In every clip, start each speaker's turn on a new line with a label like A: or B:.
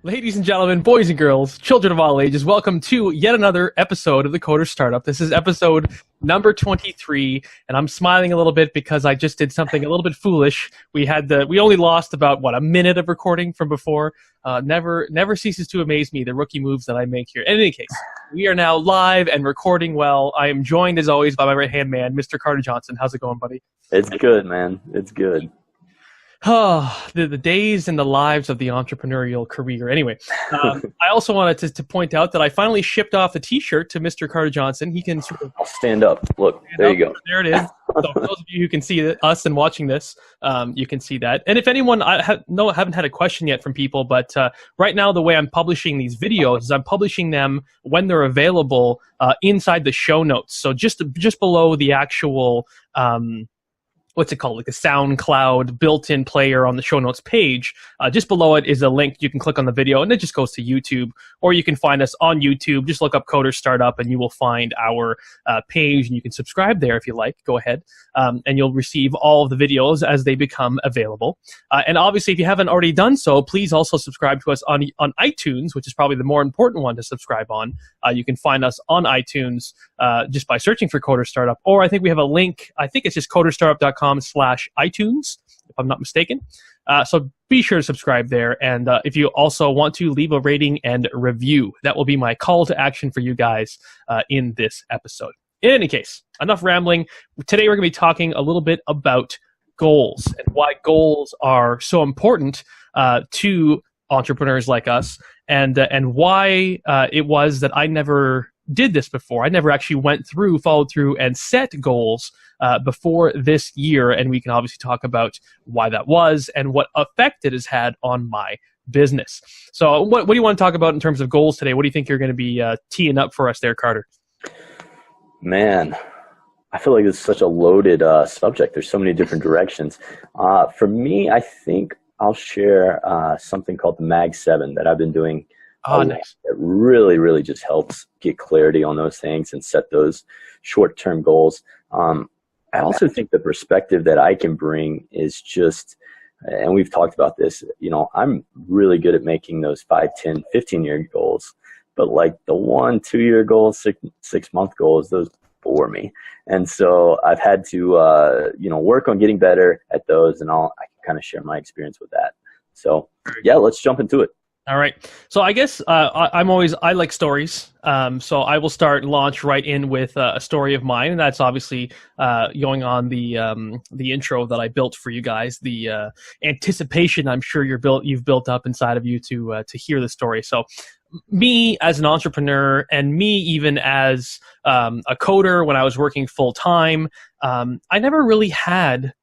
A: Ladies and gentlemen, boys and girls, children of all ages, welcome to yet another episode of the Coder Startup. This is episode number 23, and I'm smiling a little bit because I just did something a little bit foolish. We only lost about, a minute of recording from before. Never ceases to amaze me, the rookie moves that I make here. In any case, we are now live and recording well. I am joined, as always, by my right-hand man, Mr. Carter Johnson. How's it going, buddy?
B: It's good, man. It's good.
A: Oh, the days and the lives of the entrepreneurial career. Anyway, I also wanted to point out that I finally shipped off the T-shirt to Mr. Carter Johnson. He can sort of
B: I'll stand up. Look, there you go.
A: There it is. So for those of you who can see us and watching this, you can see that. And if anyone, I haven't had a question yet from people, but right now the way I'm publishing these videos is I'm publishing them when they're available inside the show notes. So just below the actual what's it called, like the SoundCloud built-in player on the show notes page. Just below it is a link. You can click on the video, and it just goes to YouTube. Or you can find us on YouTube. Just look up Coder Startup, and you will find our page, and you can subscribe there if you like. Go ahead, and you'll receive all of the videos as they become available. And obviously, if you haven't already done so, please also subscribe to us on iTunes, which is probably the more important one to subscribe on. You can find us on iTunes just by searching for Coder Startup. Or I think we have a link. I think it's just coderstartup.com/iTunes, if I'm not mistaken. So be sure to subscribe there. And if you also want to leave a rating and review, that will be my call to action for you guys in this episode. In any case, enough rambling. Today we're going to be talking a little bit about goals and why goals are so important to entrepreneurs like us, and why it was that I never did this before. I never actually followed through, and set goals before this year, and we can obviously talk about why that was and what effect it has had on my business. So what do you want to talk about in terms of goals today? What do you think you're going to be teeing up for us there, Carter?
B: Man, I feel like it's such a loaded subject. There's so many different directions. For me, I think I'll share something called the Mag 7 that I've been doing.
A: Nice.
B: It really, really just helps get clarity on those things and set those short-term goals. I also think the perspective that I can bring is just, and we've talked about this, I'm really good at making those 5, 10, 15-year goals, but like the 1, 2-year goals, 6-month goals, those bore me. And so I've had to, work on getting better at those, and I can kind of share my experience with that. So yeah, let's jump into it.
A: All right. So I guess I like stories. So I will launch right in with a story of mine, and that's obviously going on the intro that I built for you guys. The anticipation I'm sure you've built up inside of you to hear the story. So me as an entrepreneur, and me even as a coder when I was working full time, I never really had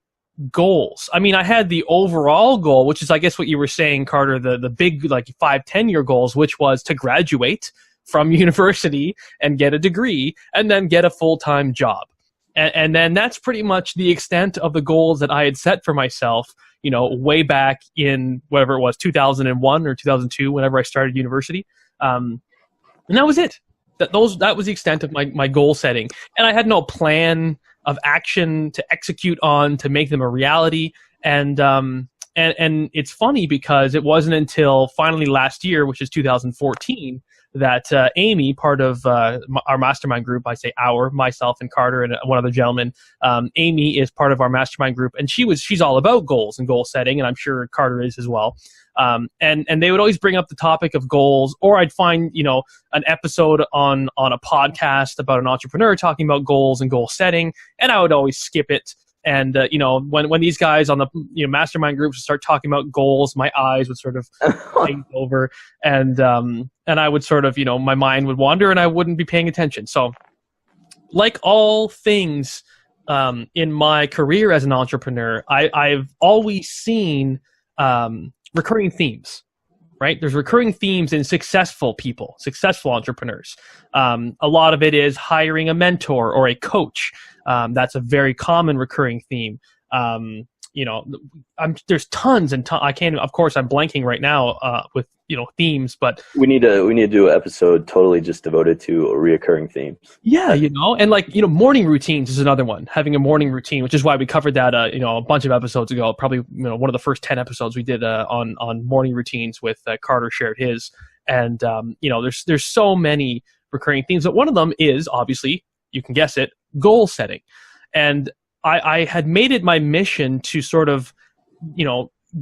A: goals. I mean, I had the overall goal, which is, I guess, what you were saying, Carter, the big 5, 10-year goals, which was to graduate from university and get a degree and then get a full-time job. And then that's pretty much the extent of the goals that I had set for myself, way back in whatever it was, 2001 or 2002, whenever I started university. And that was it. That was the extent of my goal setting. And I had no plan of action to execute on to make them a reality. And it's funny because it wasn't until finally last year, which is 2014, that Amy, part of our mastermind group, I say myself and Carter and one other gentleman, Amy is part of our mastermind group, and she's all about goals and goal setting, and I'm sure Carter is as well. And they would always bring up the topic of goals, or I'd find, an episode on a podcast about an entrepreneur talking about goals and goal setting, and I would always skip it. And, when these guys on the mastermind groups would start talking about goals, my eyes would sort of glaze over, and I would sort of, my mind would wander and I wouldn't be paying attention. So like all things in my career as an entrepreneur, I've always seen recurring themes, right? There's recurring themes in successful people, successful entrepreneurs. A lot of it is hiring a mentor or a coach. That's a very common recurring theme. there's tons and tons. I can't, of course, I'm blanking right now with themes, but
B: we need to do an episode totally just devoted to reoccurring themes.
A: Yeah, and morning routines is another one. Having a morning routine, which is why we covered that a bunch of episodes ago. Probably one of the first 10 episodes we did on morning routines with Carter shared his, and there's so many recurring themes. But one of them is obviously, you can guess it, goal setting, and I had made it my mission to sort of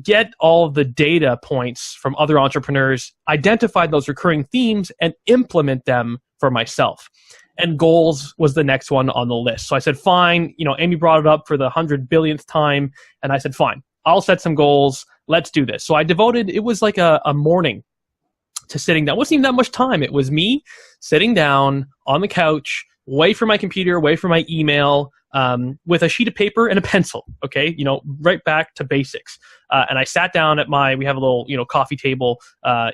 A: get all of the data points from other entrepreneurs, identify those recurring themes, and implement them for myself. And goals was the next one on the list. So I said, fine, Amy brought it up for the 100 billionth time, and I said, fine, I'll set some goals. Let's do this. So I devoted, it was like a morning to sitting down. It wasn't even that much time. It was me sitting down on the couch, away from my computer, away from my email, with a sheet of paper and a pencil, okay? Right back to basics. And I sat down at we have a little, coffee table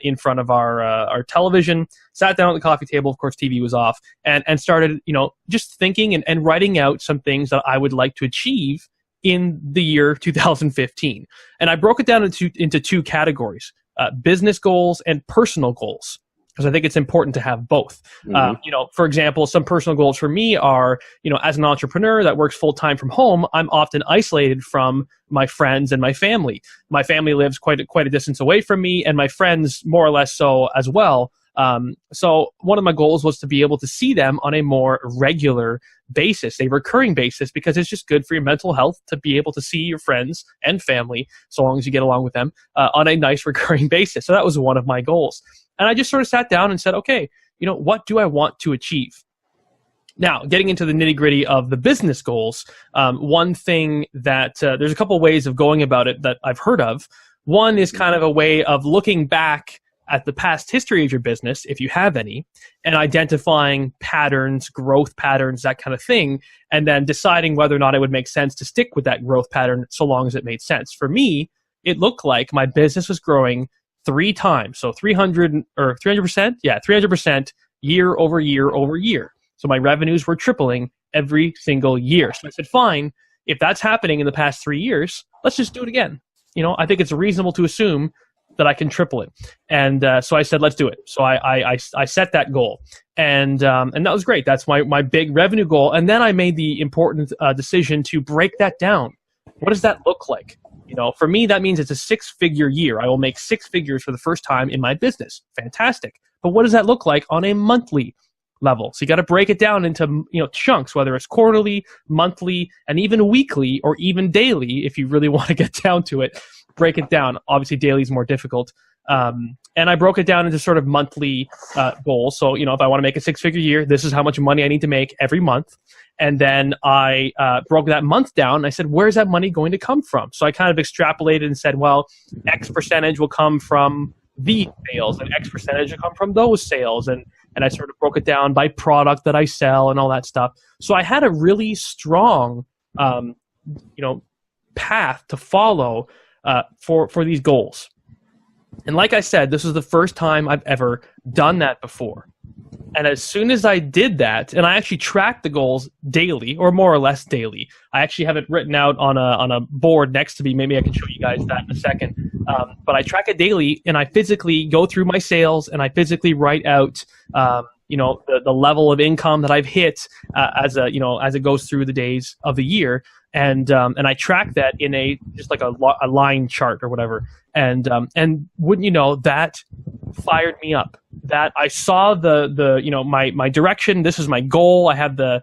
A: in front of our television, sat down at the coffee table, of course, TV was off, and started, just thinking and writing out some things that I would like to achieve in the year 2015. And I broke it down into two categories, business goals and personal goals, because I think it's important to have both.
B: Mm-hmm.
A: For example, some personal goals for me are, as an entrepreneur that works full-time from home, I'm often isolated from my friends and my family. My family lives quite a distance away from me, and my friends more or less so as well. So one of my goals was to be able to see them on a more regular basis, a recurring basis, because it's just good for your mental health to be able to see your friends and family, so long as you get along with them, on a nice recurring basis. So that was one of my goals. And I just sort of sat down and said, okay, what do I want to achieve? Now, getting into the nitty-gritty of the business goals, one thing that there's a couple ways of going about it that I've heard of. One is kind of a way of looking back at the past history of your business, if you have any, and identifying patterns, growth patterns, that kind of thing, and then deciding whether or not it would make sense to stick with that growth pattern so long as it made sense. For me, it looked like my business was growing 3 times, so 300%, yeah, 300% year over year over year. So my revenues were tripling every single year. So I said, fine, if that's happening in the past 3 years, let's just do it again. I think it's reasonable to assume that I can triple it. And so I said, let's do it. So I set that goal. And that was great. That's my big revenue goal. And then I made the important decision to break that down. What does that look like? For me, that means it's a 6-figure year. I will make 6 figures for the first time in my business. Fantastic. But what does that look like on a monthly level? So you got to break it down into chunks, whether it's quarterly, monthly, and even weekly, or even daily, if you really want to get down to it. Break it down. Obviously, daily is more difficult. And I broke it down into sort of monthly goals. So, if I want to make a 6-figure year, this is how much money I need to make every month. And then I broke that month down. And I said, where's that money going to come from? So I kind of extrapolated and said, well, X percentage will come from these sales, and X percentage will come from those sales. And I sort of broke it down by product that I sell and all that stuff. So I had a really strong, path to follow for these goals. And like I said, this was the first time I've ever done that before. And as soon as I did that, and I actually tracked the goals daily, or more or less daily. I actually have it written out on a board next to me. Maybe I can show you guys that in a second. But I track it daily, and I physically go through my sales, and I physically write out, the level of income that I've hit as it goes through the days of the year. And I track that in just like a line chart or whatever. And wouldn't you know, that fired me up. That I saw my direction. This is my goal. I had the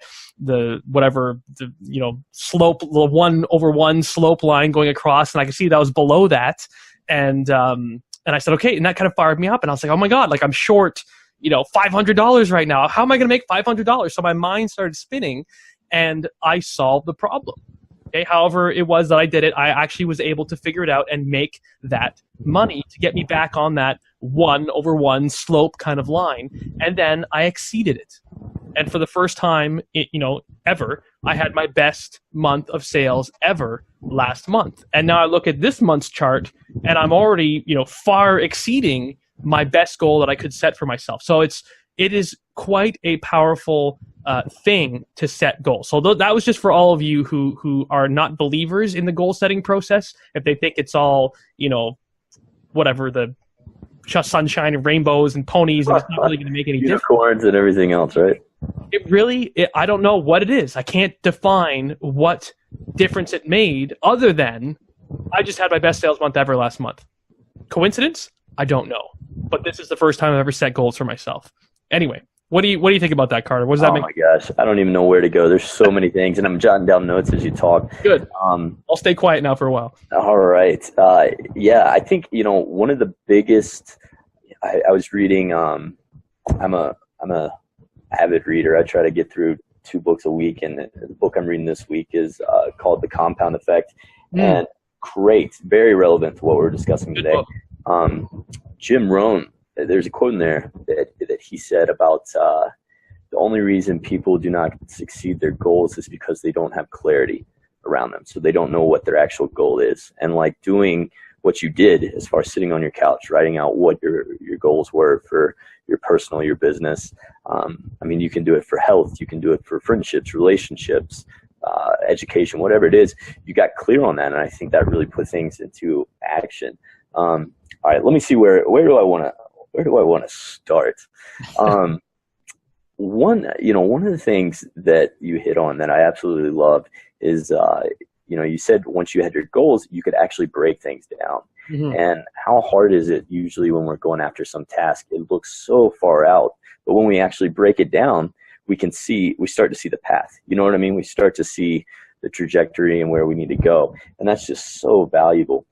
A: slope, the 1/1 slope line going across, and I could see that was below that. And I said, okay, and that kind of fired me up. And I was like, oh my God, like I'm short, $500 right now. How am I going to make $500? So my mind started spinning, and I solved the problem. Okay, however it was that I did it, I actually was able to figure it out and make that money to get me back on that 1/1 slope kind of line. And then I exceeded it. And for the first time, ever, I had my best month of sales ever last month. And now I look at this month's chart, and I'm already, far exceeding my best goal that I could set for myself. So it is quite a powerful thing to set goals. So that was just for all of you who are not believers in the goal setting process. If they think it's all, whatever, the just sunshine and rainbows and ponies, and it's not really going to make any difference.
B: Unicorns and everything else, right?
A: I don't know what it is. I can't define what difference it made other than I just had my best sales month ever last month. Coincidence? I don't know. But this is the first time I've ever set goals for myself. Anyway, what do you think about that, Carter? What does that mean?
B: Oh my gosh, I don't even know where to go. There's so many things, and I'm jotting down notes as you talk.
A: Good. I'll stay quiet now for a while.
B: All right. Yeah, I think one of the biggest. I was reading. I'm a avid reader. I try to get through 2 books a week, and the book I'm reading this week is called The Compound Effect, and great, very relevant to what we're discussing today. Jim Rohn. There's a quote in there that he said about the only reason people do not succeed their goals is because they don't have clarity around them. So they don't know what their actual goal is. And like doing what you did as far as sitting on your couch, writing out what your goals were for your personal, your business. I mean, you can do it for health. You can do it for friendships, relationships, education, whatever it is. You got clear on that. And I think that really put things into action. All right, let me see where do I want to start? One of the things that you hit on that I absolutely love is, you said once you had your goals, you could actually break things down. Mm-hmm. And how hard is it usually when we're going after some task? It looks so far out, but when we actually break it down, we start to see the path. You know what I mean? We start to see the trajectory and where we need to go. And that's just so valuable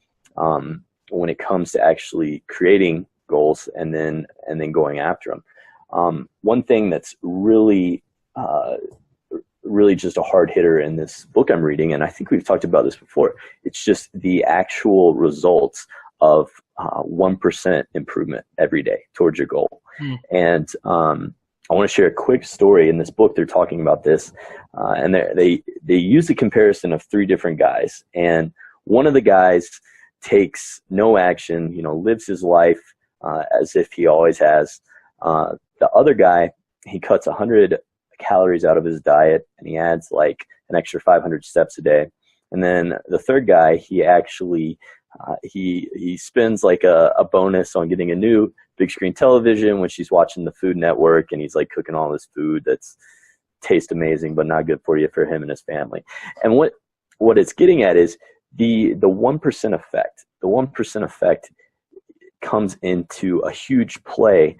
B: when it comes to actually creating goals and then going after them. One thing that's really just a hard hitter in this book I'm reading, and I think we've talked about this before, it's just the actual results of 1% improvement every day towards your goal. And I want to share a quick story. In this book, they're talking about this, and they use the comparison of 3 different guys. And one of the guys takes no action, lives his life as if he always has. The other guy, he cuts 100 calories out of his diet, and he adds like an extra 500 steps a day. And then the third guy, he actually he spends like a bonus on getting a new big screen television when she's watching the Food Network, and he's like cooking all this food that's tastes amazing but not good for you for him and his family. And what it's getting at is the 1% effect. The 1% effect comes into a huge play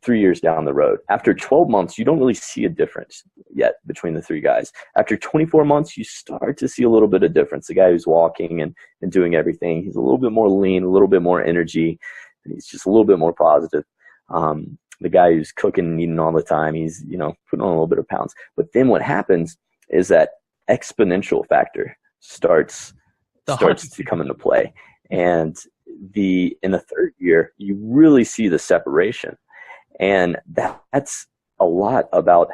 B: 3 years down the road. After 12 months, you don't really see a difference yet between the 3 guys. After 24 months, you start to see a little bit of difference. The guy who's walking and doing everything, he's a little bit more lean, a little bit more energy, and he's just a little bit more positive. The guy who's cooking and eating all the time, he's putting on a little bit of pounds. But then what happens is that exponential factor starts to come into play. And in the third year, you really see the separation. And that's a lot about,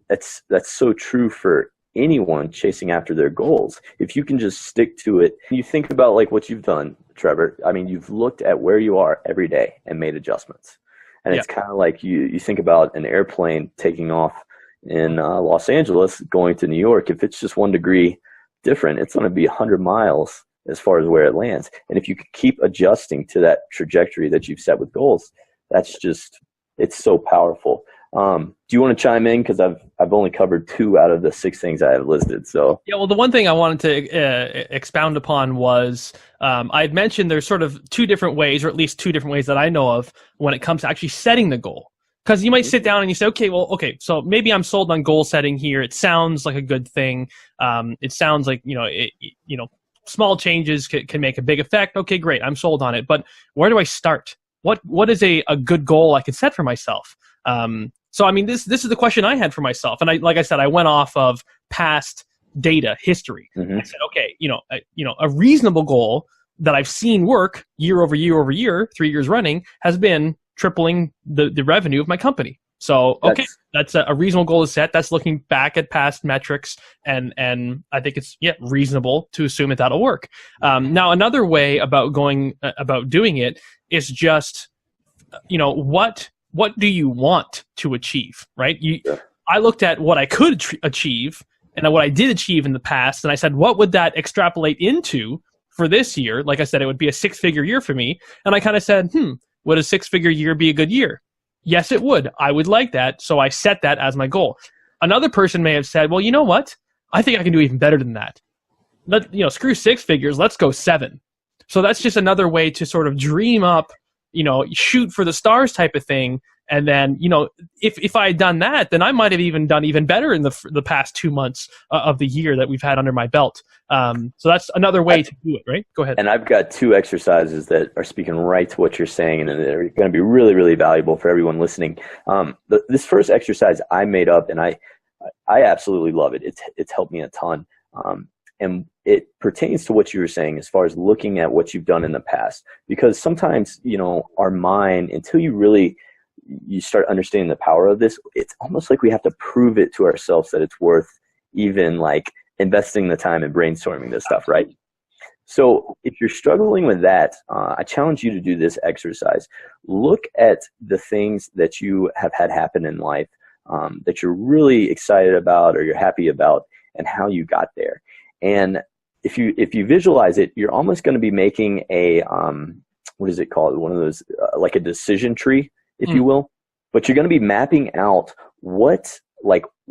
B: that's so true for anyone chasing after their goals. If you can just stick to it, you think about like what you've done, Trevor. I mean, you've looked at where you are every day and made adjustments. And it's kind of like you think about an airplane taking off in Los Angeles, going to New York. If it's just 1 degree different, it's going to be 100 miles as far as where it lands. And if you could keep adjusting to that trajectory that you've set with goals, it's so powerful. Do you want to chime in? Because I've only covered 2 out of the 6 things I have listed. So
A: yeah, well, the one thing I wanted to expound upon was I had mentioned there's sort of 2 different ways, or at least 2 different ways that I know of when it comes to actually setting the goal. Because you might sit down and you say, okay, so maybe I'm sold on goal setting here. It sounds like a good thing. It sounds like small changes can make a big effect. Okay, great, I'm sold on it. But where do I start? What is a good goal I could set for myself? So I mean, this is the question I had for myself, and like I said, I went off of past data history. Mm-hmm. I said, okay, a reasonable goal that I've seen work year over year over year, 3 years running, has been tripling the revenue of my company. So okay, that's a reasonable goal to set. That's looking back at past metrics, and I think it's reasonable to assume that that'll work. Now another way about doing it is just what do you want to achieve, right? I looked at what I could achieve and what I did achieve in the past, and I said, what would that extrapolate into for this year? Like I said, it would be a 6-figure year for me. And I kind of said, would a 6-figure year be a good year? Yes, it would. I would like that. So I set that as my goal. Another person may have said, well, you know what? I think I can do even better than that. Screw 6 figures. Let's go 7. So that's just another way to sort of dream up, shoot for the stars type of thing. And then, if I had done that, then I might have even done even better in the past 2 months of the year that we've had under my belt. So that's another way to do it, right? Go ahead.
B: And I've got 2 exercises that are speaking right to what you're saying, and they're going to be really, really valuable for everyone listening. This first exercise I made up, and I absolutely love it. It's helped me a ton. And it pertains to what you were saying as far as looking at what you've done in the past. Because sometimes, our mind, until you start understanding the power of this, it's almost like we have to prove it to ourselves that it's worth even like investing the time and brainstorming this stuff, right? So if you're struggling with that, I challenge you to do this exercise. Look at the things that you have had happen in life that you're really excited about or you're happy about and how you got there. And if you visualize it, you're almost going to be making a, what is it called? One of those, like a decision tree, if you will. But you're going to be mapping out what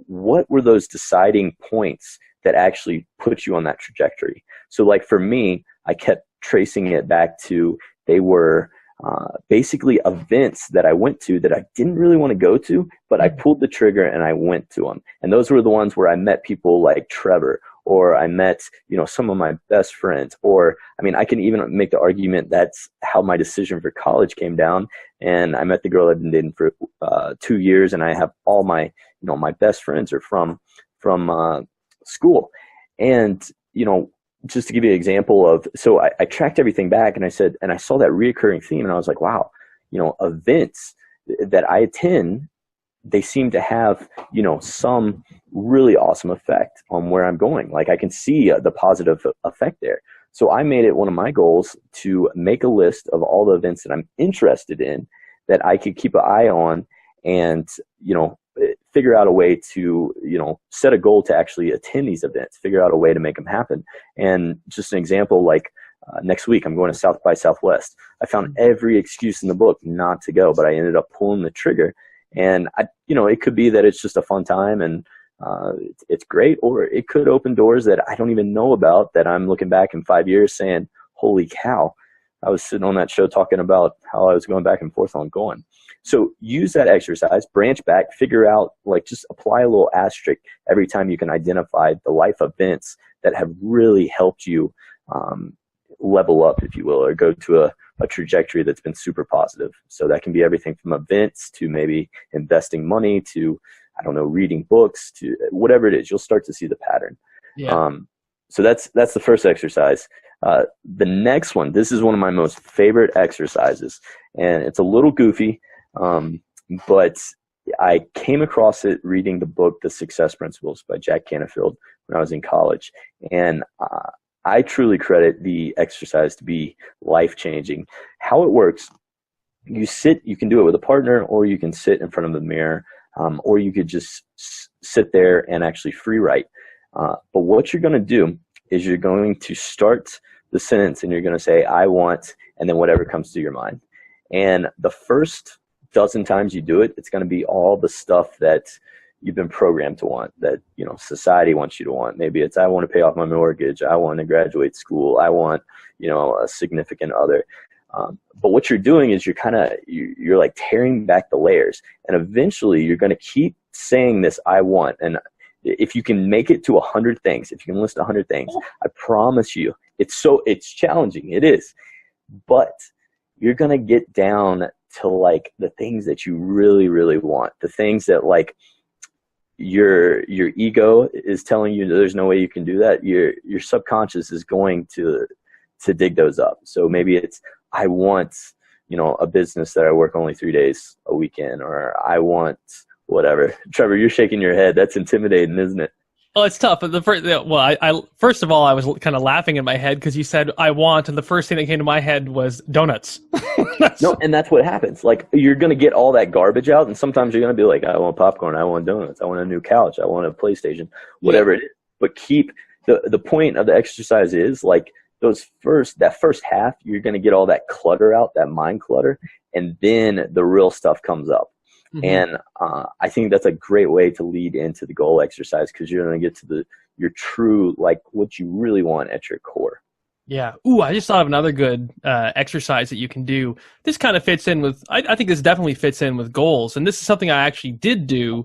B: were those deciding points that actually put you on that trajectory. So like for me, I kept tracing it back to, they were basically events that I went to that I didn't really want to go to, but I pulled the trigger and I went to them. And those were the ones where I met people like Trevor, or I met, some of my best friends, or, I can even make the argument that's how my decision for college came down. And I met the girl I've been dating for 2 years, and I have all my, my best friends are from school. And, just to give you an example of, so I tracked everything back and I said, and I saw that reoccurring theme, and I was like, wow, events that I attend, they seem to have, some really awesome effect on where I'm going. Like I can see the positive effect there. So I made it one of my goals to make a list of all the events that I'm interested in that I could keep an eye on and, figure out a way to, set a goal to actually attend these events, figure out a way to make them happen. And just an example, like next week, I'm going to South by Southwest. I found every excuse in the book not to go, but I ended up pulling the trigger. And it could be that it's just a fun time and it's great, or it could open doors that I don't even know about that I'm looking back in 5 years saying, holy cow, I was sitting on that show talking about how I was going back and forth on going. So use that exercise, branch back, figure out, just apply a little asterisk every time you can identify the life events that have really helped you level up, if you will, or go to a trajectory that's been super positive. So that can be everything from events to maybe investing money to, reading books to whatever it is. You'll start to see the pattern.
A: Yeah.
B: So that's the first exercise. The next one, this is one of my most favorite exercises, and it's a little goofy, but I came across it reading the book, The Success Principles by Jack Canfield when I was in college. And I truly credit the exercise to be life-changing. How it works, you can do it with a partner, or you can sit in front of the mirror, or you could just sit there and actually free write. But what you're going to do is you're going to start the sentence and you're going to say, I want, and then whatever comes to your mind. And the first dozen times you do it, it's going to be all the stuff that you've been programmed to want, that, society wants you to want. Maybe it's, I want to pay off my mortgage. I want to graduate school. I want, a significant other. But what you're doing is you're like tearing back the layers, and eventually you're going to keep saying this, I want. And if you can make it to 100 things, if you can list 100 things, I promise you, it's challenging. It is, but you're going to get down to the things that you really, really want, the things that your ego is telling you there's no way you can do that. Your subconscious is going to dig those up. So maybe it's, I want, a business that I work only 3 days a week in, or I want whatever. Trevor, you're shaking your head. That's intimidating, isn't it?
A: Well, it's tough. But the first, well, I first of all, I was kind of laughing in my head because you said I want, and the first thing that came to my head was donuts.
B: No, and that's what happens. Like, you're going to get all that garbage out, and sometimes you're going to be like, I want popcorn, I want donuts, I want a new couch, I want a PlayStation, whatever it is. But keep the point of the exercise is like that first half, you're going to get all that clutter out, that mind clutter, and then the real stuff comes up. Mm-hmm. And I think that's a great way to lead into the goal exercise, because you're going to get to your true, like, what you really want at your core.
A: Yeah. Ooh, I just thought of another good exercise that you can do. This kind of fits in with, I think this definitely fits in with goals. And this is something I actually did do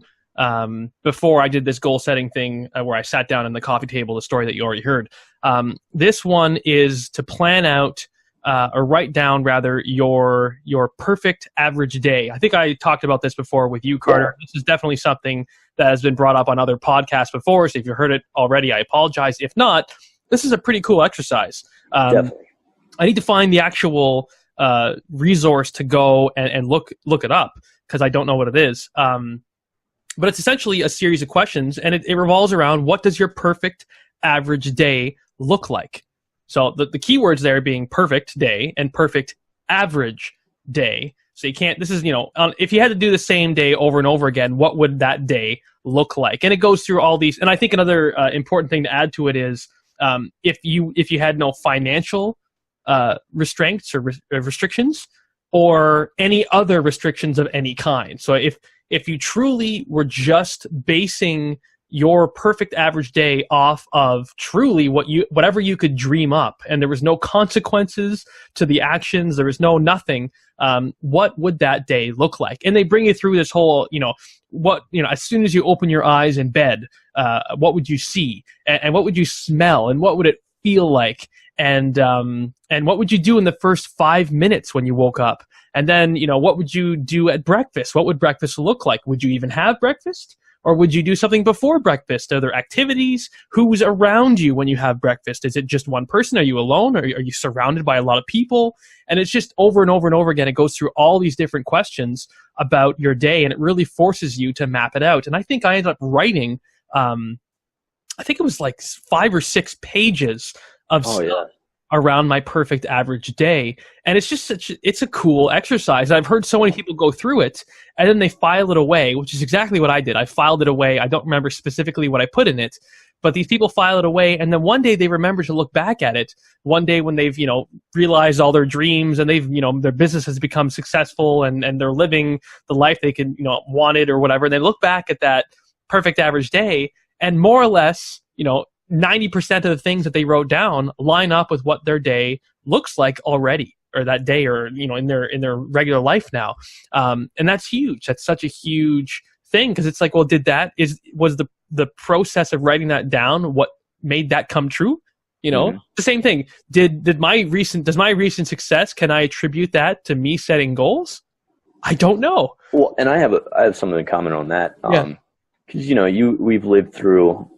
A: before I did this goal setting thing where I sat down in the coffee table, the story that you already heard. This one is to plan out or write down rather your perfect average day. I think I talked about this before with you, Carter. Yeah. This is definitely something that has been brought up on other podcasts before. So if you heard it already, I apologize. If not, this is a pretty cool exercise.
B: Definitely.
A: I need to find the actual resource to go and look it up, because I don't know what it is. But it's essentially a series of questions, and it revolves around, what does your perfect average day look like? So the keywords there being perfect day and perfect average day. So you can't, this is, if you had to do the same day over and over again, what would that day look like? And it goes through all these. And I think another important thing to add to it is, if you had no financial restraints or restrictions, or any other restrictions of any kind. So if you truly were just basing your perfect average day off of truly whatever you could dream up, and there was no consequences to the actions, there was no nothing, what would that day look like? And they bring you through this whole, as soon as you open your eyes in bed, what would you see, and what would you smell, and what would it feel like, and what would you do in the first 5 minutes when you woke up, and then what would you do at breakfast? What would breakfast look like? Would you even have breakfast? Or would you do something before breakfast? Are there activities? Who's around you when you have breakfast? Is it just one person? Are you alone? Or are you surrounded by a lot of people? And it's just over and over and over again. It goes through all these different questions about your day, and it really forces you to map it out. And I think I ended up writing, I think it was like 5 or 6 pages of stuff around my perfect average day. And it's just it's a cool exercise. I've heard so many people go through it and then they file it away, which is exactly what I did. I filed it away. I don't remember specifically what I put in it, but these people file it away, and then one day they remember to look back at it. One day when they've, realized all their dreams, and they've, their business has become successful, and they're living the life they could, wanted or whatever. And they look back at that perfect average day, and more or less, 90% of the things that they wrote down line up with what their day looks like already, or that day, or in their regular life now. And that's huge. That's such a huge thing, because it's like, well, was the process of writing that down what made that come true? The same thing. Does my recent success, can I attribute that to me setting goals? I don't know. Well,
B: and I have something to comment on that. Because we've lived through,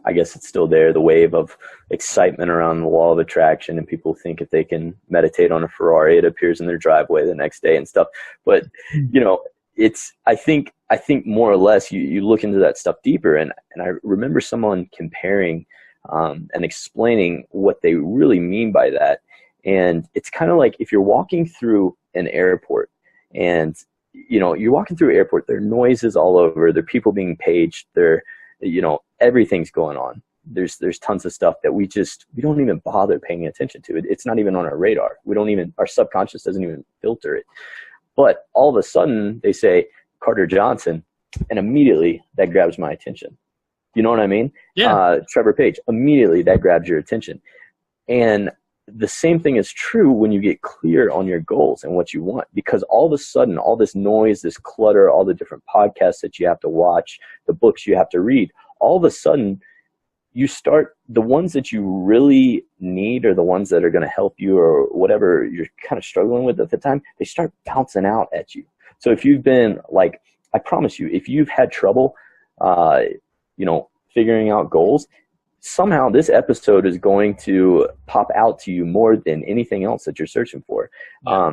B: I guess it's still there, the wave of excitement around the law of attraction, and people think if they can meditate on a Ferrari, it appears in their driveway the next day and stuff. But I think more or less you look into that stuff deeper, and I remember someone comparing and explaining what they really mean by that. And it's kind of like if you're walking through an airport, and you're walking through an airport, there are noises all over, there are people being paged, everything's going on. There's tons of stuff that we don't even bother paying attention to. It's not even on our radar. Our subconscious doesn't even filter it. But all of a sudden they say Carter Johnson, and immediately that grabs my attention. You know what I mean?
A: Yeah.
B: Trevor Page, immediately that grabs your attention. And the same thing is true when you get clear on your goals and what you want, because all of a sudden, all this noise, this clutter, all the different podcasts that you have to watch, the books you have to read, all of a sudden you start, the ones that you really need, or the ones that are going to help you, or whatever you're kind of struggling with at the time, they start bouncing out at you. So if you've been like, I promise you, if you've had trouble, figuring out goals, somehow this episode is going to pop out to you more than anything else that you're searching for. Yeah.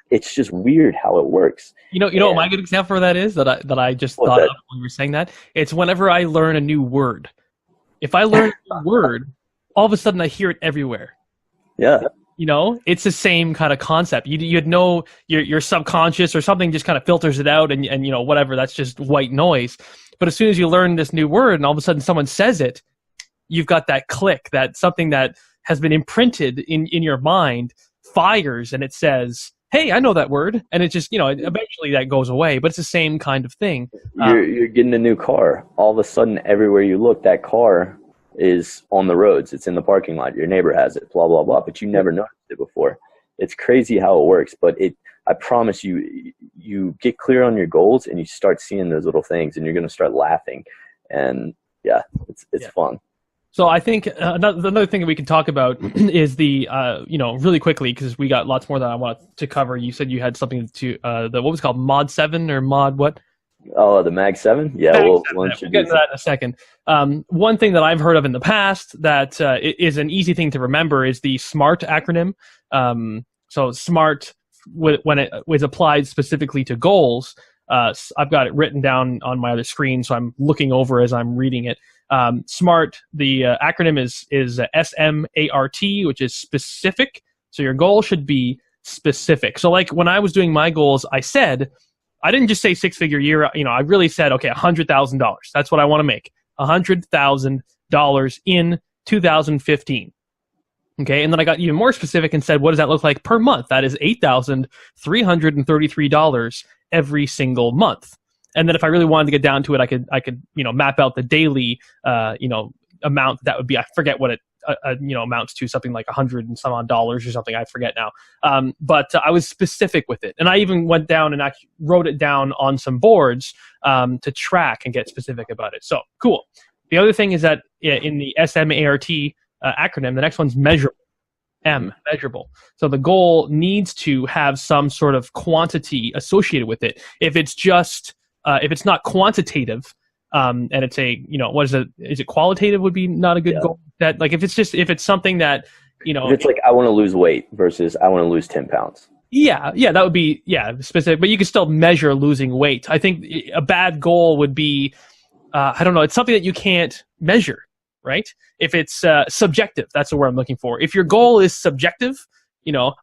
B: It's just weird how it works.
A: What my good example for that is that I just thought of when you were saying that? It's whenever I learn a new word. If I learn a word, all of a sudden I hear it everywhere.
B: Yeah.
A: It's the same kind of concept. You'd know your subconscious or something just kind of filters it out, and whatever, that's just white noise. But as soon as you learn this new word and all of a sudden someone says it, you've got that click, that something that has been imprinted in your mind fires, and it says, hey, I know that word. And it just, eventually that goes away, but it's the same kind of thing.
B: You're getting a new car. All of a sudden, everywhere you look, that car is on the roads. It's in the parking lot. Your neighbor has it, blah, blah, blah. But you never noticed it before. It's crazy how it works. But I promise you get clear on your goals and you start seeing those little things and you're going to start laughing. And yeah, it's fun.
A: So I think another thing that we can talk about is the, really quickly, because we got lots more that I want to cover. You said you had something to, what was it called, Mod 7 or Mod what?
B: Oh, the Mag 7? Yeah, we'll get
A: into that in a second. One thing that I've heard of in the past that is an easy thing to remember is the SMART acronym. So SMART, when it was applied specifically to goals, I've got it written down on my other screen, so I'm looking over as I'm reading it. SMART, the acronym is SMART, which is specific. So your goal should be specific. So like when I was doing my goals, I didn't just say 6-figure year. I really said, okay, $100,000. That's what I want to make. $100,000 in 2015. Okay, and then I got even more specific and said, what does that look like per month? That is $8,333 every single month. And then if I really wanted to get down to it, I could map out the daily amount that would be. I forget what it amounts to, something like $100 and some odd dollars or something. I forget now. But I was specific with it, and I even went down and actually wrote it down on some boards to track and get specific about it. So cool. The other thing is that in the SMART acronym, the next one's measurable. Measurable. So the goal needs to have some sort of quantity associated with it. If it's just if it's not quantitative, and it's what is it? Is it qualitative? Would be not a good goal. That like if it's something that if
B: it's like I want to lose weight versus I want to lose 10 pounds.
A: Yeah, that would be specific. But you can still measure losing weight. I think a bad goal would be I don't know. It's something that you can't measure, right? If it's subjective, that's the word I'm looking for. If your goal is subjective,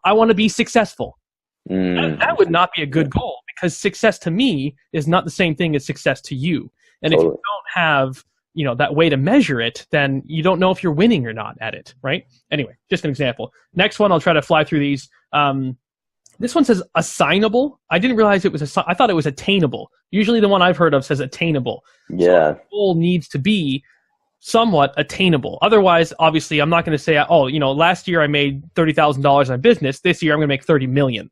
A: I want to be successful. That would not be a good goal, because success to me is not the same thing as success to you. And totally. If you don't have, that way to measure it, then you don't know if you're winning or not at it, right? Anyway, just an example. Next one, I'll try to fly through these. This one says assignable. I didn't realize it was I thought it was attainable. Usually the one I've heard of says attainable.
B: Yeah.
A: So the goal needs to be somewhat attainable. Otherwise, obviously, I'm not going to say, last year I made $30,000 in my business. This year I'm going to make $30 million.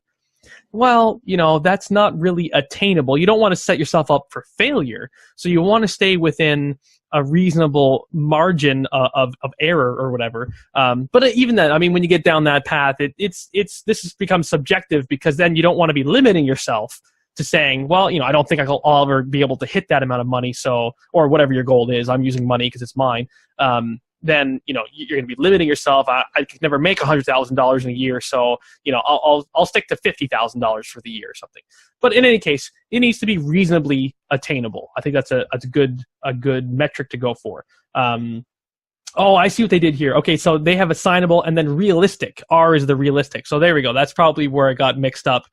A: Well, that's not really attainable. You don't want to set yourself up for failure. So you want to stay within a reasonable margin of error or whatever. But even then, when you get down that path, this has become subjective, because then you don't want to be limiting yourself to saying, well, I don't think I'll ever be able to hit that amount of money. So, or whatever your goal is, I'm using money because it's mine. Then you're going to be limiting yourself. I could never make $100,000 in a year, so I'll stick to $50,000 for the year or something. But in any case, it needs to be reasonably attainable. I think that's a good metric to go for. Oh, I see what they did here. Okay, so they have assignable and then realistic. R is the realistic. So there we go. That's probably where it got mixed up.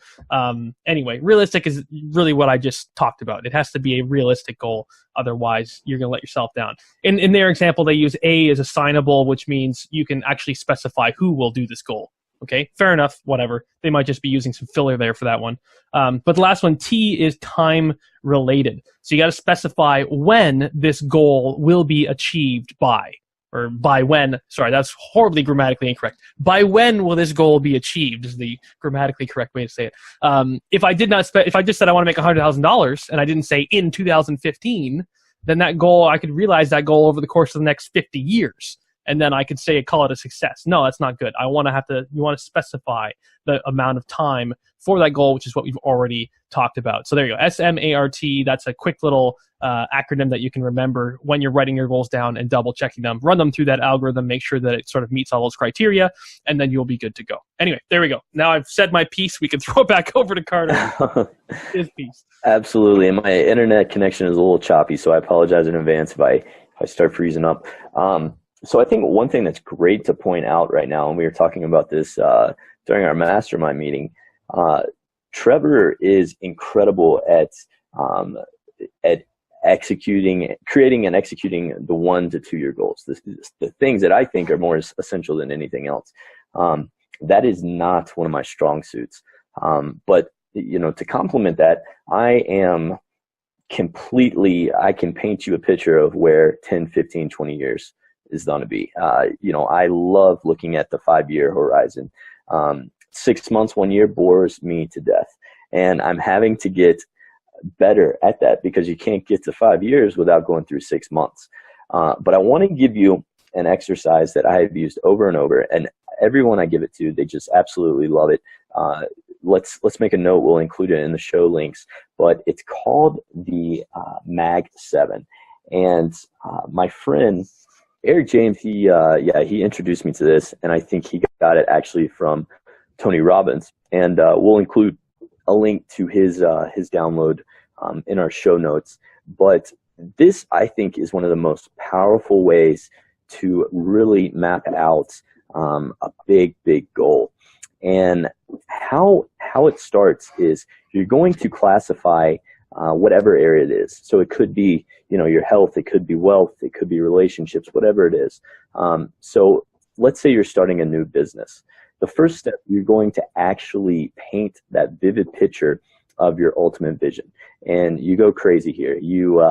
A: Anyway, realistic is really what I just talked about. It has to be a realistic goal. Otherwise, you're going to let yourself down. In their example, they use A as assignable, which means you can actually specify who will do this goal. Okay, fair enough, whatever. They might just be using some filler there for that one. But the last one, T, is time related. So you got to specify when this goal will be achieved by. Or by when, sorry, that's horribly grammatically incorrect. By when will this goal be achieved is the grammatically correct way to say it. If I just said I want to make $100,000 and I didn't say in 2015, then that goal, I could realize that goal over the course of the next 50 years. And then I could call it a success. No, that's not good. You want to specify the amount of time for that goal, which is what we've already talked about. So there you go. SMART, that's a quick little acronym that you can remember when you're writing your goals down and double checking them. Run them through that algorithm, make sure that it sort of meets all those criteria, and then you'll be good to go. Anyway, there we go. Now I've said my piece. We can throw it back over to Carter. His piece.
B: Absolutely. And my internet connection is a little choppy, so I apologize in advance if I I start freezing up. So I think one thing that's great to point out right now, and we were talking about this during our mastermind meeting, Trevor is incredible at creating and executing the 1 to 2 year goals. The things that I think are more essential than anything else. That is not one of my strong suits. But to complement that, I can paint you a picture of where 10, 15, 20 years is going to be. I love looking at the 5-year horizon. 6 months, 1 year bores me to death. And I'm having to get better at that because you can't get to 5 years without going through 6 months. But I want to give you an exercise that I have used over and over, and everyone I give it to, they just absolutely love it. Let's make a note. We'll include it in the show links, but it's called the Mag 7. And my friend Eric James, he introduced me to this, and I think he got it actually from Tony Robbins. And we'll include a link to his download in our show notes. But this, I think, is one of the most powerful ways to really map out a big goal. And how it starts is you're going to classify whatever area it is. So it could be, your health, it could be wealth, it could be relationships, whatever it is. So let's say you're starting a new business. The first step, you're going to actually paint that vivid picture of your ultimate vision. And you go crazy here. You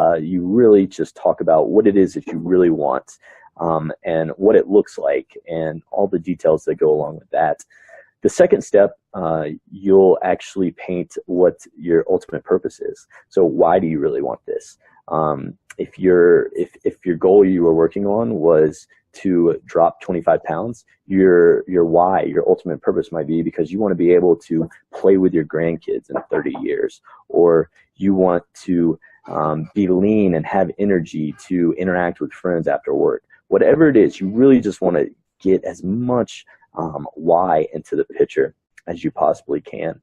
B: really just talk about what it is that you really want, and what it looks like, and all the details that go along with that. The second step, you'll actually paint what your ultimate purpose is. So why do you really want this? If your goal you were working on was to drop 25 pounds, your why, your ultimate purpose might be because you want to be able to play with your grandkids in 30 years, or you want to be lean and have energy to interact with friends after work. Whatever it is, you really just want to get as much why into the picture as you possibly can.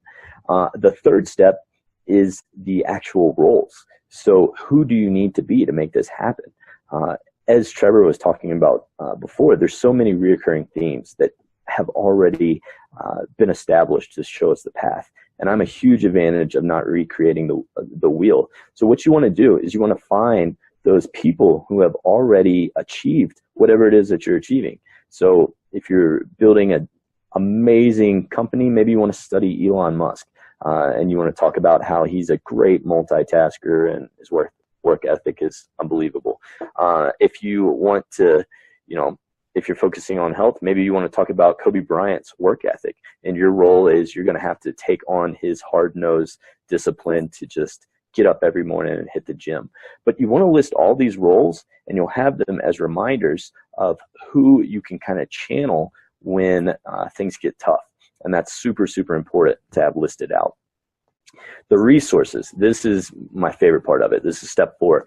B: The third step is the actual roles. So who do you need to be to make this happen? As Trevor was talking about before, there's so many reoccurring themes that have already been established to show us the path. And I'm a huge advantage of not recreating the wheel. So what you want to do is you want to find those people who have already achieved whatever it is that you're achieving. So if you're building an amazing company, maybe you want to study Elon Musk, and you want to talk about how he's a great multitasker and his work ethic is unbelievable. If you want to, if you're focusing on health, maybe you want to talk about Kobe Bryant's work ethic, and your role is you're going to have to take on his hard-nosed discipline to just get up every morning and hit the gym. But you want to list all these roles, and you'll have them as reminders of who you can kind of channel when things get tough. And that's super, super important to have listed out. The resources, this is my favorite part of it. This is step 4.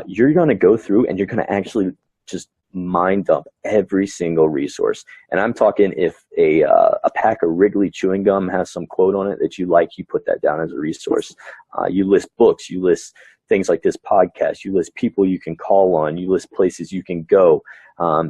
B: You're going to go through and you're going to actually just mind dump every single resource. And I'm talking if a pack of Wrigley chewing gum has some quote on it that you like, you put that down as a resource. You list books, you list things like this podcast, you list people you can call on, you list places you can go,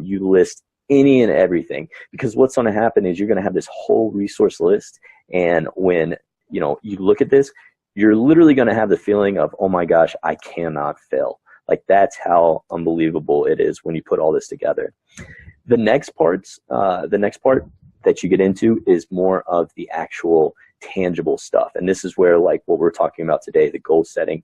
B: you list any and everything. Because what's going to happen is you're going to have this whole resource list, and when you look at this, you're literally going to have the feeling of, oh my gosh, I cannot fail. Like, that's how unbelievable it is when you put all this together. The next part that you get into is more of the actual tangible stuff. And this is where, like what we're talking about today, the goal setting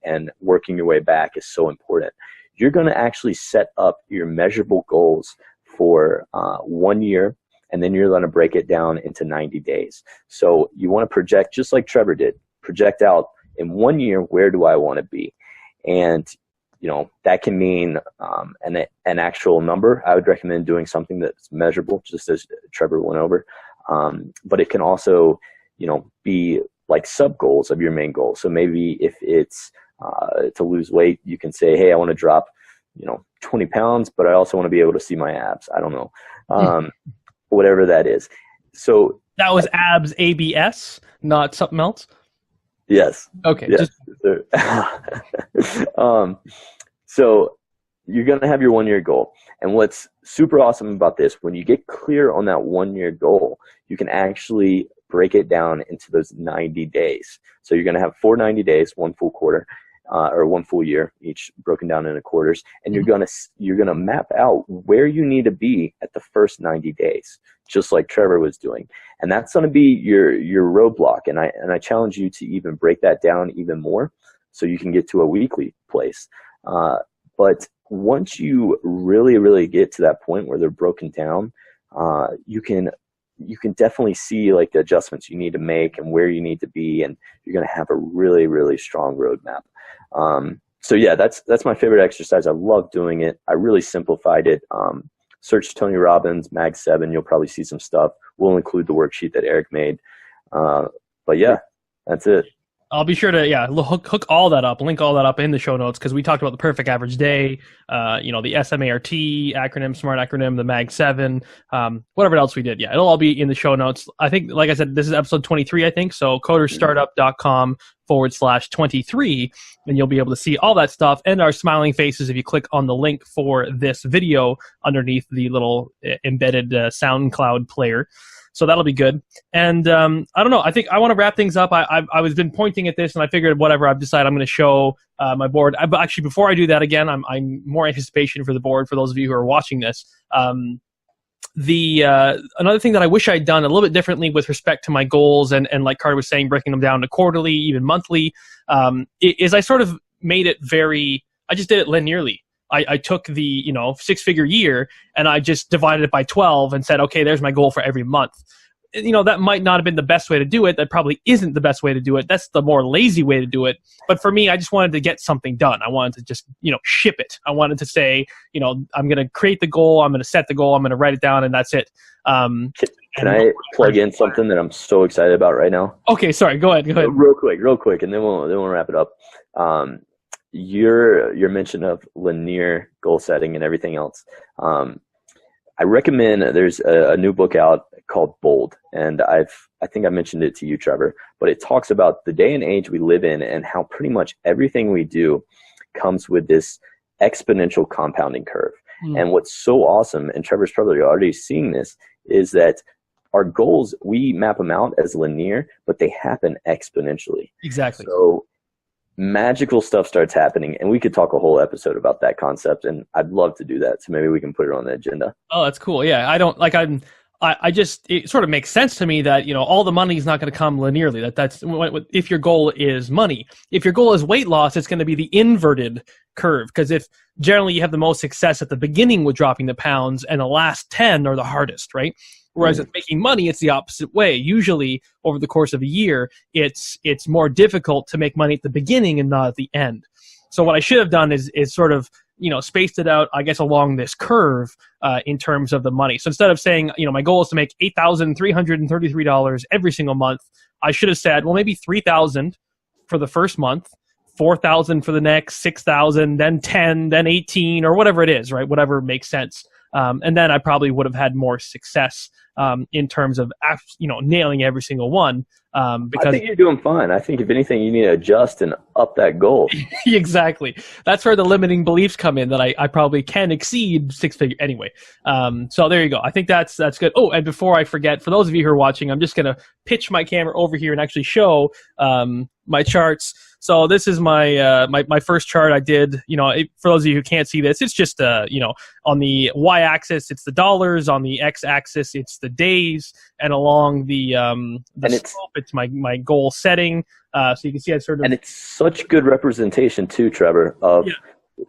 B: and working your way back is so important. You're going to actually set up your measurable goals for 1 year, and then you're going to break it down into 90 days. So you want to project, just like Trevor did, project out in 1 year, where do I want to be? And that can mean an actual number. I would recommend doing something that's measurable, just as Trevor went over. But it can also, be like sub goals of your main goal. So maybe if it's to lose weight, you can say, hey, I want to drop, 20 pounds, but I also want to be able to see my abs. I don't know. Whatever that is. So
A: that was abs, ABS, not something else.
B: Yes.
A: Okay.
B: Yes. So you're going to have your 1 year goal. And what's super awesome about this, when you get clear on that 1 year goal, you can actually break it down into those 90 days. So you're going to have 490 days, one full quarter, or one full year, each broken down into quarters. And you're going to map out where you need to be at the first 90 days, just like Trevor was doing. And that's going to be your roadblock. And I challenge you to even break that down even more so you can get to a weekly place. But once you really, really get to that point where they're broken down, you can definitely see like the adjustments you need to make and where you need to be, and you're going to have a really, really strong roadmap. So yeah, that's my favorite exercise. I love doing it. I really simplified it. Search Tony Robbins, Mag 7. You'll probably see some stuff. We'll include the worksheet that Eric made. But yeah, that's it.
A: I'll be sure to hook all that up, link all that up in the show notes, because we talked about the perfect average day, the SMART acronym, SMART acronym, the Mag 7, whatever else we did. Yeah, it'll all be in the show notes. I think, like I said, this is episode 23, I think. So coderstartup.com/23, and you'll be able to see all that stuff and our smiling faces if you click on the link for this video underneath the little embedded SoundCloud player. So that'll be good. And I don't know. I think I want to wrap things up. I was been pointing at this, and I figured whatever I've decided I'm going to show my board. But actually, before I do that again, I'm more anticipation for the board for those of you who are watching this. Another thing that I wish I'd done a little bit differently with respect to my goals, and like Carter was saying, breaking them down to quarterly, even monthly, is I sort of made it I just did it linearly. I took the 6-figure year and I just divided it by 12 and said, okay, there's my goal for every month. That might not have been the best way to do it. That probably isn't the best way to do it. That's the more lazy way to do it. But for me, I just wanted to get something done. I wanted to just, ship it. I wanted to say, I'm going to create the goal. I'm going to set the goal. I'm going to write it down, and that's it. Can
B: I plug in something that I'm so excited about right now?
A: Okay, sorry. Go ahead.
B: Real quick, and then we'll wrap it up. Your mention of linear goal setting and everything else. I recommend, there's a new book out called Bold, and I think I mentioned it to you, Trevor, but it talks about the day and age we live in and how pretty much everything we do comes with this exponential compounding curve. And what's so awesome, and Trevor's probably already seeing this, is that our goals, we map them out as linear, but they happen exponentially.
A: Exactly.
B: So magical stuff starts happening, and we could talk a whole episode about that concept, and I'd love to do that. So maybe we can put it on the agenda.
A: Oh, that's cool. Yeah, it sort of makes sense to me that all the money is not going to come linearly. That's if your goal is money. If your goal is weight loss, it's going to be the inverted curve, because if generally you have the most success at the beginning with dropping the pounds, and the last 10 are the hardest, right? Whereas with making money, it's the opposite way. Usually, over the course of a year, it's more difficult to make money at the beginning and not at the end. So what I should have done is sort of spaced it out, I guess, along this curve in terms of the money. So instead of saying, my goal is to make $8,333 every single month, I should have said, well, maybe $3,000 for the first month, $4,000 for the next, $6,000, then 10, then 18, or whatever it is, right? Whatever makes sense. And then I probably would have had more success in terms of nailing every single one. Because I
B: think you're doing fine. I think if anything, you need to adjust and up that goal.
A: Exactly. That's where the limiting beliefs come in, that I probably can exceed 6-figure anyway. So there you go. I think that's good. Oh, and before I forget, for those of you who are watching, I'm just going to pitch my camera over here and actually show my charts. So this is my my first chart I did. For those of you who can't see this, it's just on the y-axis it's the dollars, on the x-axis it's the days, and along the slope it's my goal setting. So you can see I sort of,
B: and it's such good representation too, Trevor, of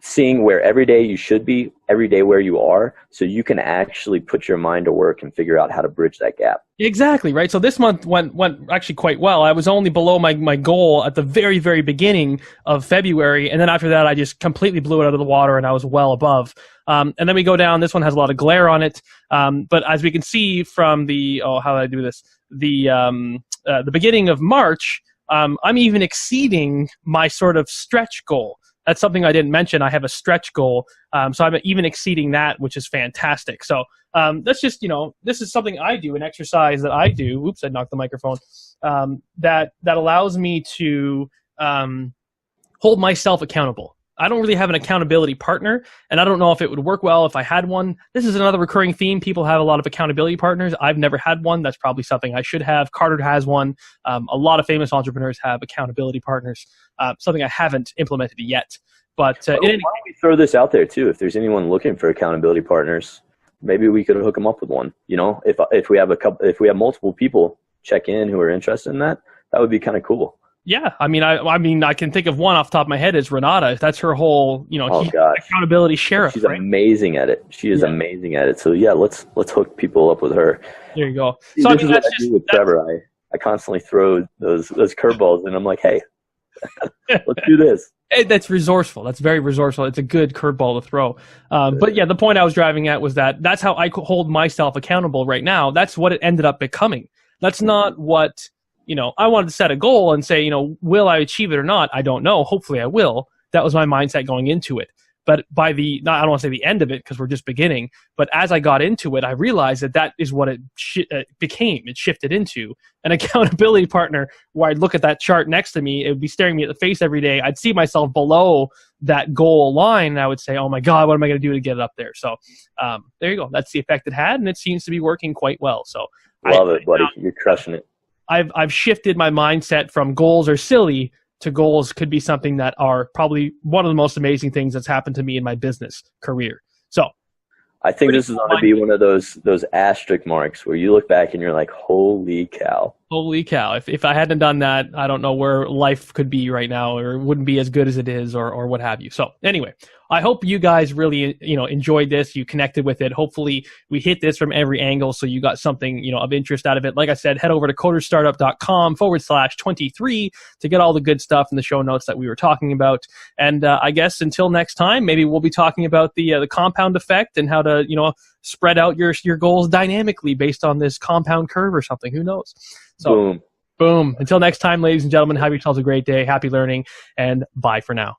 B: seeing where every day you should be, every day where you are, so you can actually put your mind to work and figure out how to bridge that gap.
A: Exactly, right? So this month went actually quite well. I was only below my goal at the very, very beginning of February, and then after that I just completely blew it out of the water, and I was well above. And then we go down. This one has a lot of glare on it, but as we can see from the, how do I do this? The beginning of March, I'm even exceeding my sort of stretch goal. That's something I didn't mention. I have a stretch goal. So I'm even exceeding that, which is fantastic. So that's just, this is something I do, an exercise that I do. Oops, I knocked the microphone. That allows me to hold myself accountable. I don't really have an accountability partner, and I don't know if it would work well if I had one. This is another recurring theme. People have a lot of accountability partners. I've never had one. That's probably something I should have. Carter has one. A lot of famous entrepreneurs have accountability partners, something I haven't implemented yet. But
B: why don't we throw this out there too? If there's anyone looking for accountability partners, maybe we could hook them up with one. You know, if we have multiple people check in who are interested in that, that would be kind of cool.
A: Yeah, I mean, I can think of one off the top of my head is Renata. That's her whole, accountability sheriff.
B: She's amazing at it. She is amazing at it. So yeah, let's hook people up with her.
A: There you go.
B: So this is what I do with Trevor. I constantly throw those curveballs, and I'm like, hey, let's do this.
A: That's resourceful. That's very resourceful. It's a good curveball to throw. But yeah, the point I was driving at was that's how I hold myself accountable right now. That's what it ended up becoming. That's not what, I wanted to set a goal and say, will I achieve it or not? I don't know. Hopefully I will. That was my mindset going into it. But I don't want to say the end of it because we're just beginning, but as I got into it, I realized that is what it became. It shifted into an accountability partner where I'd look at that chart next to me. It would be staring me at the face every day. I'd see myself below that goal line, and I would say, oh my God, what am I going to do to get it up there? So there you go. That's the effect it had, and it seems to be working quite well. So
B: love it, buddy. You're crushing it.
A: I've shifted my mindset from goals are silly to goals could be something that are probably one of the most amazing things that's happened to me in my business career. So
B: I think this is going to be one of those asterisk marks where you look back and you're like, holy cow. Holy cow.
A: If I hadn't done that, I don't know where life could be right now, or wouldn't be as good as it is, or what have you. So anyway, I hope you guys really, enjoyed this. You connected with it. Hopefully we hit this from every angle. So you got something, of interest out of it. Like I said, head over to coderstartup.com/23 to get all the good stuff in the show notes that we were talking about. And I guess until next time, maybe we'll be talking about the compound effect and how to, spread out your goals dynamically based on this compound curve or something. Who knows? So, boom. Until next time, ladies and gentlemen, have yourselves a great day. Happy learning, and bye for now.